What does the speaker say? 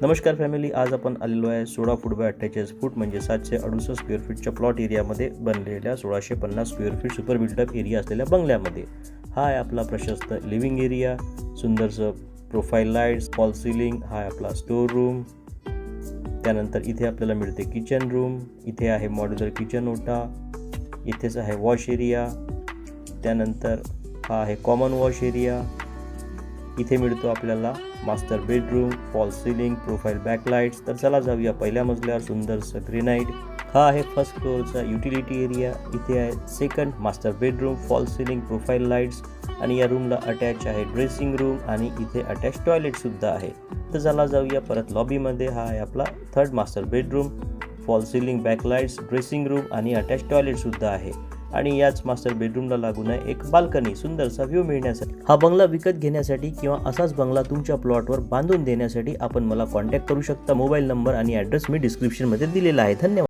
नमस्कार फॅमिली, आज आपण आलेलो आहे 16 फूट बाय 48 फूट म्हणजे 768 स्क्वेअर फीटच्या प्लॉट एरियामध्ये बनलेल्या 1650 square feet super built-up area असलेल्या बंगल्यामध्ये. हा आहे आपला प्रशस्त लिव्हिंग एरिया, सुंदरसं प्रोफाईल लाईट्स, फॉल सिलिंग. हा आहे आपला स्टोर रूम. त्यानंतर इथे आपल्याला मिळते किचन रूम. इथे आहे मॉड्युलर किचन ओटा. इथेच आहे वॉश एरिया. त्यानंतर हा आहे कॉमन वॉश एरिया. इथे मिळतो आपल्याला master bedroom, false ceiling, profile backlights. तर चला जाऊया पहिल्या मजल्यावर सुंदरसं ग्रेनाइट. हा आहे फर्स्ट फ्लोअरचा युटिलिटी एरिया. इथे आहे second master bedroom, false ceiling, profile lights आणि या रूमला अटॅच आहे ड्रेसिंग रूम आणि इथे अटॅच टॉयलेटसुद्धा आहे. तर चला जाऊया परत लॉबीमध्ये. हा आहे आपला third master bedroom, false ceiling, backlights, dressing room आणि अटॅच टॉयलेटसुद्धा आहे. आणि याच मास्टर बेडरूमला लागून आहे एक बाल्कनी, सुंदरसा व्ह्यू मिळण्यासाठी. हा बंगला विकत घेण्यासाठी किंवा असाच बंगला तुमच्या प्लॉटवर बांधून देण्यासाठी आपण मला कॉन्टॅक्ट करू शकता. मोबाईल नंबर आणि ॲड्रेस मी डिस्क्रिप्शनमध्ये दिलेला आहे. धन्यवाद.